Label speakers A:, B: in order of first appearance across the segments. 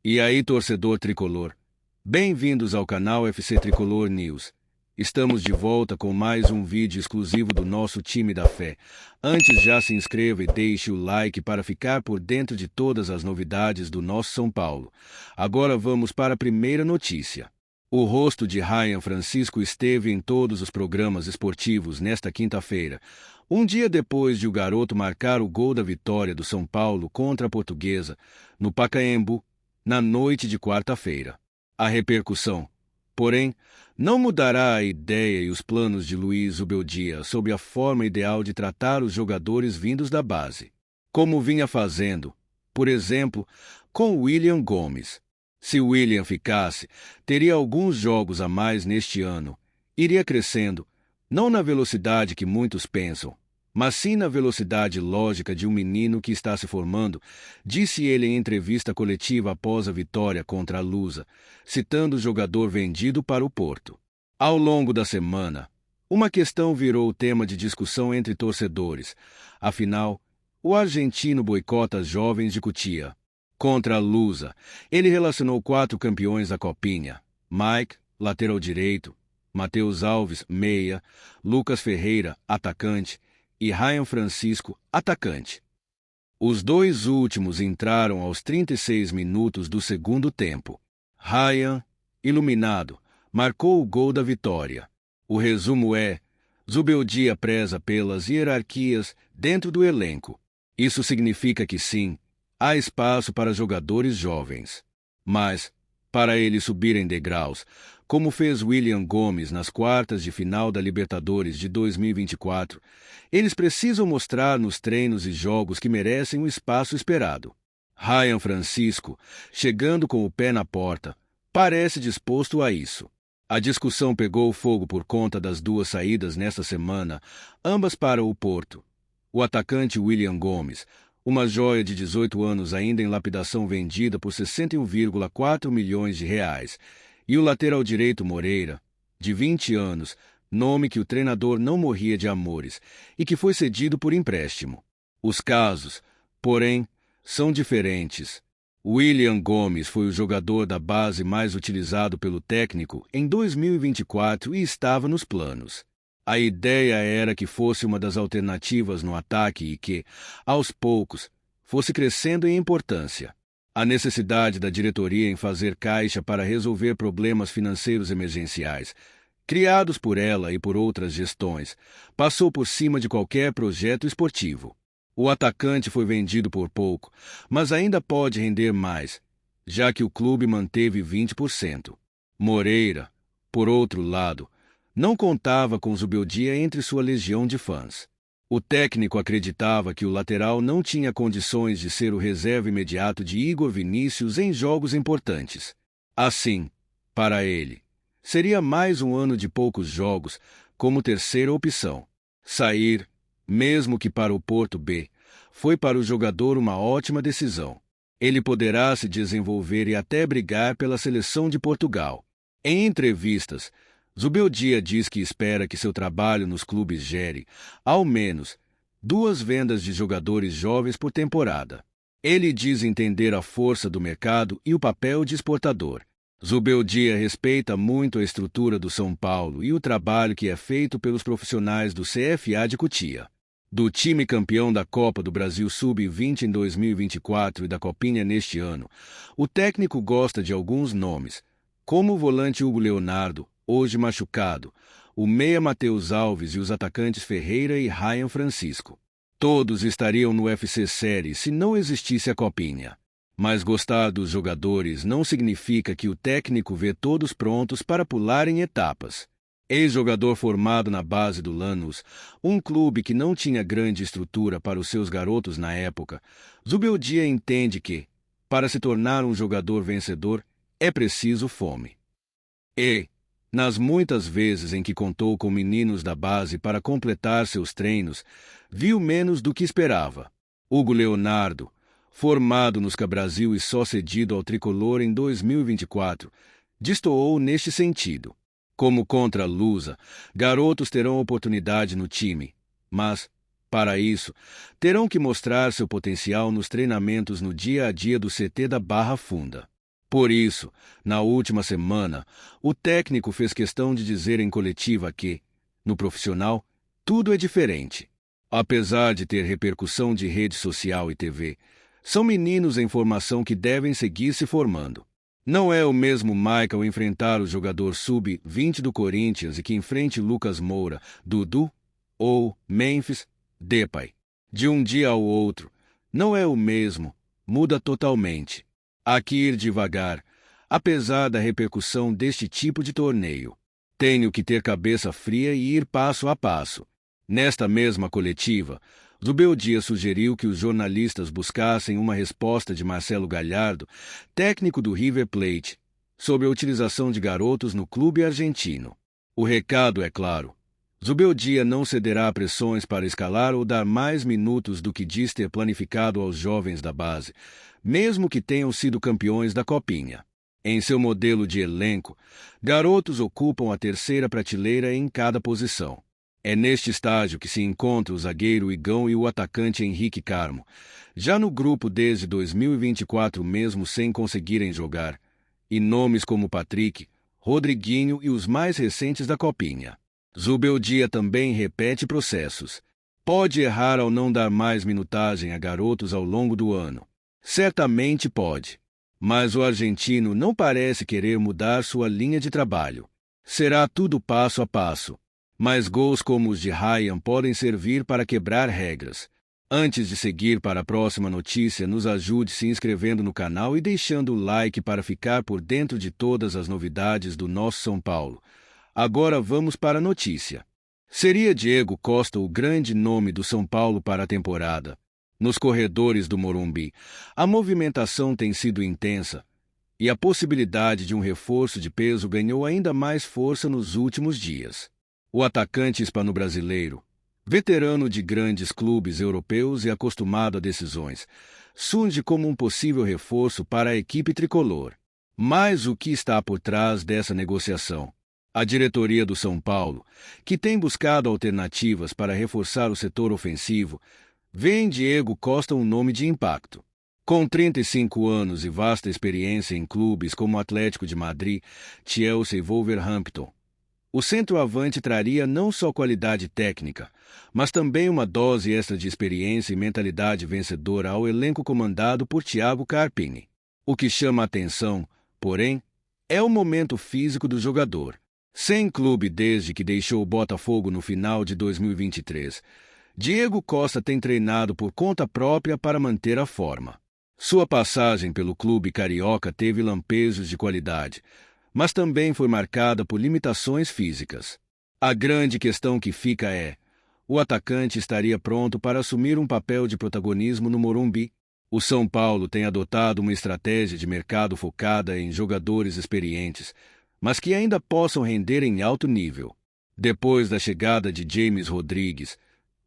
A: E aí, torcedor tricolor? Bem-vindos ao canal FC Tricolor News. Estamos de volta com mais um vídeo exclusivo do nosso time da fé. Antes, já se inscreva e deixe o like para ficar por dentro de todas as novidades do nosso São Paulo. Agora vamos para a primeira notícia. O rosto de Ryan Francisco esteve em todos os programas esportivos nesta quinta-feira, um dia depois de o garoto marcar o gol da vitória do São Paulo contra a Portuguesa, no Pacaembu, na noite de quarta-feira. A repercussão, porém, não mudará a ideia e os planos de Luiz Zubeldia sobre a forma ideal de tratar os jogadores vindos da base, como vinha fazendo, por exemplo, com William Gomes. Se William ficasse, teria alguns jogos a mais neste ano, iria crescendo, não na velocidade que muitos pensam, mas sim na velocidade lógica de um menino que está se formando, disse ele em entrevista coletiva após a vitória contra a Lusa, citando o jogador vendido para o Porto. Ao longo da semana, uma questão virou tema de discussão entre torcedores. Afinal, o argentino boicota as jovens de Cotia. Contra a Lusa, ele relacionou 4 campeões da Copinha: Mike, lateral direito, Matheus Alves, meia, Lucas Ferreira, atacante, e Ryan Francisco, atacante. Os dois últimos entraram aos 36 minutos do segundo tempo. Ryan, iluminado, marcou o gol da vitória. O resumo é: Zubeldia preza pelas hierarquias dentro do elenco. Isso significa que sim, há espaço para jogadores jovens. Mas, para eles subirem degraus, como fez William Gomes nas quartas de final da Libertadores de 2024, eles precisam mostrar nos treinos e jogos que merecem o espaço esperado. Ryan Francisco, chegando com o pé na porta, parece disposto a isso. A discussão pegou fogo por conta das 2 saídas nesta semana, ambas para o Porto. O atacante William Gomes, uma joia de 18 anos ainda em lapidação vendida por 61,4 milhões de reais, e o lateral direito Moreira, de 20 anos, nome que o treinador não morria de amores e que foi cedido por empréstimo. Os casos, porém, são diferentes. William Gomes foi o jogador da base mais utilizado pelo técnico em 2024 e estava nos planos. A ideia era que fosse uma das alternativas no ataque e que, aos poucos, fosse crescendo em importância. A necessidade da diretoria em fazer caixa para resolver problemas financeiros emergenciais, criados por ela e por outras gestões, passou por cima de qualquer projeto esportivo. O atacante foi vendido por pouco, mas ainda pode render mais, já que o clube manteve 20%. Moreira, por outro lado, não contava com Zubeldia entre sua legião de fãs. O técnico acreditava que o lateral não tinha condições de ser o reserva imediato de Igor Vinícius em jogos importantes. Assim, para ele, seria mais um ano de poucos jogos como terceira opção. Sair, mesmo que para o Porto B, foi para o jogador uma ótima decisão. Ele poderá se desenvolver e até brigar pela seleção de Portugal. Em entrevistas, Zubeldia diz que espera que seu trabalho nos clubes gere, ao menos, 2 vendas de jogadores jovens por temporada. Ele diz entender a força do mercado e o papel de exportador. Zubeldia respeita muito a estrutura do São Paulo e o trabalho que é feito pelos profissionais do CFA de Cotia. Do time campeão da Copa do Brasil Sub-20 em 2024 e da Copinha neste ano, o técnico gosta de alguns nomes, como o volante Hugo Leonardo, hoje machucado, o meia Matheus Alves e os atacantes Ferreira e Ryan Francisco. Todos estariam no UFC Série se não existisse a Copinha. Mas gostar dos jogadores não significa que o técnico vê todos prontos para pular em etapas. Ex-jogador formado na base do Lanús, um clube que não tinha grande estrutura para os seus garotos na época, Zubeldia entende que, para se tornar um jogador vencedor, é preciso fome. E, nas muitas vezes em que contou com meninos da base para completar seus treinos, viu menos do que esperava. Hugo Leonardo, formado nos Brasil e só cedido ao tricolor em 2024, destoou neste sentido. Como contra a Lusa, garotos terão oportunidade no time, mas, para isso, terão que mostrar seu potencial nos treinamentos no dia a dia do CT da Barra Funda. Por isso, na última semana, o técnico fez questão de dizer em coletiva que, no profissional, tudo é diferente. Apesar de ter repercussão de rede social e TV, são meninos em formação que devem seguir se formando. Não é o mesmo Michael enfrentar o jogador sub-20 do Corinthians e que enfrente Lucas Moura, Dudu ou Memphis Depay. De um dia ao outro, não é o mesmo, muda totalmente. Há que ir devagar, apesar da repercussão deste tipo de torneio. Tenho que ter cabeça fria e ir passo a passo. Nesta mesma coletiva, Zubeldia sugeriu que os jornalistas buscassem uma resposta de Marcelo Gallardo, técnico do River Plate, sobre a utilização de garotos no clube argentino. O recado é claro. Zubeldia não cederá a pressões para escalar ou dar mais minutos do que diz ter planificado aos jovens da base, mesmo que tenham sido campeões da Copinha. Em seu modelo de elenco, garotos ocupam a terceira prateleira em cada posição. É neste estágio que se encontra o zagueiro Igão e o atacante Henrique Carmo, já no grupo desde 2024 mesmo sem conseguirem jogar, e nomes como Patrick, Rodriguinho e os mais recentes da Copinha. Zubeldia também repete processos. Pode errar ao não dar mais minutagem a garotos ao longo do ano. Certamente pode. Mas o argentino não parece querer mudar sua linha de trabalho. Será tudo passo a passo. Mas gols como os de Ryan podem servir para quebrar regras. Antes de seguir para a próxima notícia, nos ajude se inscrevendo no canal e deixando o like para ficar por dentro de todas as novidades do nosso São Paulo. Agora vamos para a notícia. Seria Diego Costa o grande nome do São Paulo para a temporada? Nos corredores do Morumbi, a movimentação tem sido intensa e a possibilidade de um reforço de peso ganhou ainda mais força nos últimos dias. O atacante hispano-brasileiro, veterano de grandes clubes europeus e acostumado a decisões, surge como um possível reforço para a equipe tricolor. Mas o que está por trás dessa negociação? A diretoria do São Paulo, que tem buscado alternativas para reforçar o setor ofensivo, vê em Diego Costa um nome de impacto. Com 35 anos e vasta experiência em clubes como Atlético de Madrid, Chelsea e Wolverhampton, o centroavante traria não só qualidade técnica, mas também uma dose extra de experiência e mentalidade vencedora ao elenco comandado por Thiago Carpini. O que chama a atenção, porém, é o momento físico do jogador. Sem clube desde que deixou o Botafogo no final de 2023, Diego Costa tem treinado por conta própria para manter a forma. Sua passagem pelo clube carioca teve lampejos de qualidade, mas também foi marcada por limitações físicas. A grande questão que fica é: o atacante estaria pronto para assumir um papel de protagonismo no Morumbi? O São Paulo tem adotado uma estratégia de mercado focada em jogadores experientes, mas que ainda possam render em alto nível. Depois da chegada de James Rodrigues,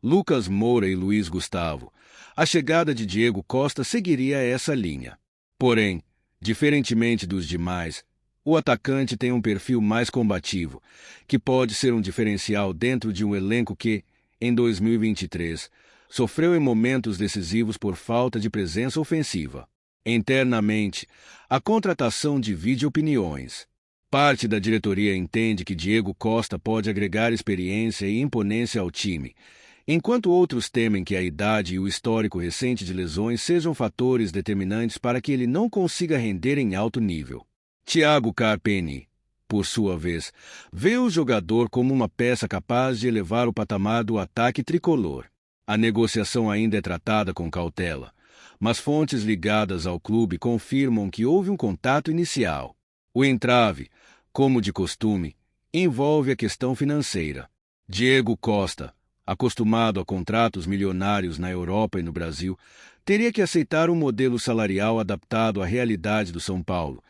A: Lucas Moura e Luiz Gustavo, a chegada de Diego Costa seguiria essa linha. Porém, diferentemente dos demais, o atacante tem um perfil mais combativo, que pode ser um diferencial dentro de um elenco que, em 2023, sofreu em momentos decisivos por falta de presença ofensiva. Internamente, a contratação divide opiniões. Parte da diretoria entende que Diego Costa pode agregar experiência e imponência ao time, enquanto outros temem que a idade e o histórico recente de lesões sejam fatores determinantes para que ele não consiga render em alto nível. Thiago Carpini, por sua vez, vê o jogador como uma peça capaz de elevar o patamar do ataque tricolor. A negociação ainda é tratada com cautela, mas fontes ligadas ao clube confirmam que houve um contato inicial. O entrave, como de costume, envolve a questão financeira. Diego Costa, acostumado a contratos milionários na Europa e no Brasil, teria que aceitar um modelo salarial adaptado à realidade do São Paulo,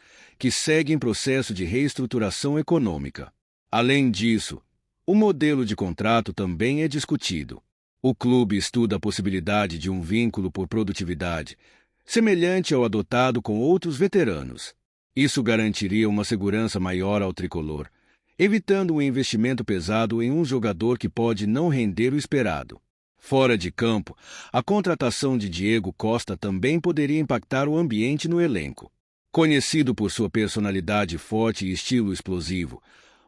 A: que segue em processo de reestruturação econômica. Além disso, o modelo de contrato também é discutido. O clube estuda a possibilidade de um vínculo por produtividade, semelhante ao adotado com outros veteranos. Isso garantiria uma segurança maior ao tricolor, evitando um investimento pesado em um jogador que pode não render o esperado. Fora de campo, a contratação de Diego Costa também poderia impactar o ambiente no elenco. Conhecido por sua personalidade forte e estilo explosivo,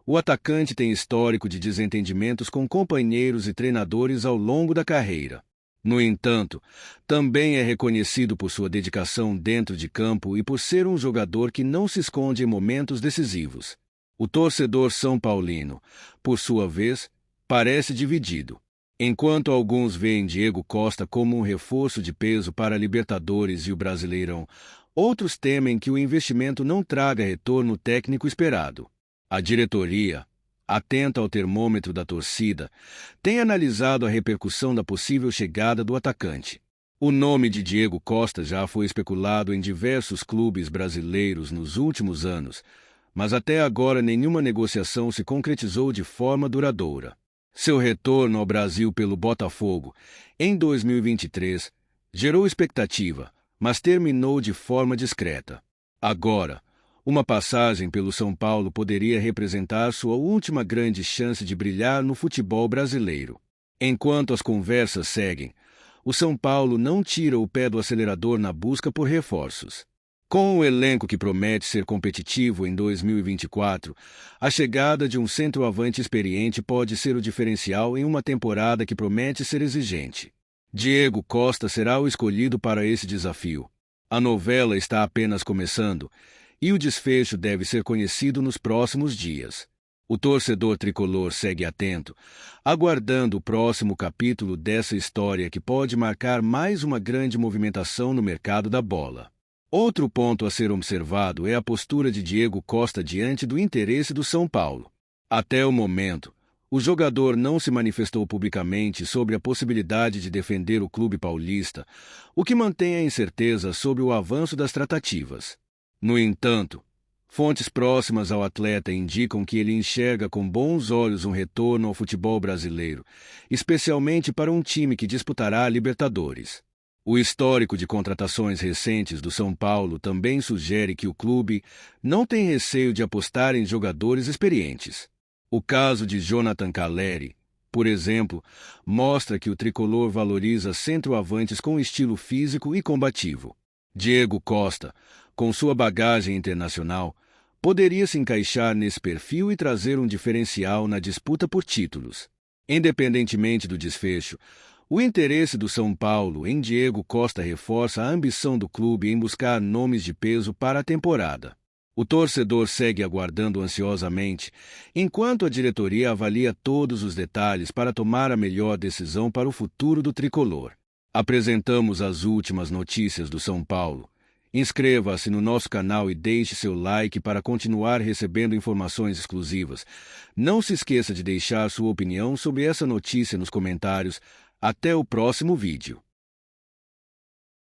A: o atacante tem histórico de desentendimentos com companheiros e treinadores ao longo da carreira. No entanto, também é reconhecido por sua dedicação dentro de campo e por ser um jogador que não se esconde em momentos decisivos. O torcedor são paulino, por sua vez, parece dividido. Enquanto alguns veem Diego Costa como um reforço de peso para a Libertadores e o Brasileirão, outros temem que o investimento não traga retorno técnico esperado. A diretoria, atenta ao termômetro da torcida, tem analisado a repercussão da possível chegada do atacante. O nome de Diego Costa já foi especulado em diversos clubes brasileiros nos últimos anos, mas até agora nenhuma negociação se concretizou de forma duradoura. Seu retorno ao Brasil pelo Botafogo, em 2023, gerou expectativa, mas terminou de forma discreta. Agora, uma passagem pelo São Paulo poderia representar sua última grande chance de brilhar no futebol brasileiro. Enquanto as conversas seguem, o São Paulo não tira o pé do acelerador na busca por reforços. Com um elenco que promete ser competitivo em 2024, a chegada de um centroavante experiente pode ser o diferencial em uma temporada que promete ser exigente. Diego Costa será o escolhido para esse desafio. A novela está apenas começando e o desfecho deve ser conhecido nos próximos dias. O torcedor tricolor segue atento, aguardando o próximo capítulo dessa história que pode marcar mais uma grande movimentação no mercado da bola. Outro ponto a ser observado é a postura de Diego Costa diante do interesse do São Paulo. Até o momento, o jogador não se manifestou publicamente sobre a possibilidade de defender o clube paulista, o que mantém a incerteza sobre o avanço das tratativas. No entanto, fontes próximas ao atleta indicam que ele enxerga com bons olhos um retorno ao futebol brasileiro, especialmente para um time que disputará a Libertadores. O histórico de contratações recentes do São Paulo também sugere que o clube não tem receio de apostar em jogadores experientes. O caso de Jonathan Calleri, por exemplo, mostra que o tricolor valoriza centroavantes com estilo físico e combativo. Diego Costa, com sua bagagem internacional, poderia se encaixar nesse perfil e trazer um diferencial na disputa por títulos. Independentemente do desfecho, o interesse do São Paulo em Diego Costa reforça a ambição do clube em buscar nomes de peso para a temporada. O torcedor segue aguardando ansiosamente, enquanto a diretoria avalia todos os detalhes para tomar a melhor decisão para o futuro do tricolor. Apresentamos as últimas notícias do São Paulo. Inscreva-se no nosso canal e deixe seu like para continuar recebendo informações exclusivas. Não se esqueça de deixar sua opinião sobre essa notícia nos comentários. Até o próximo vídeo.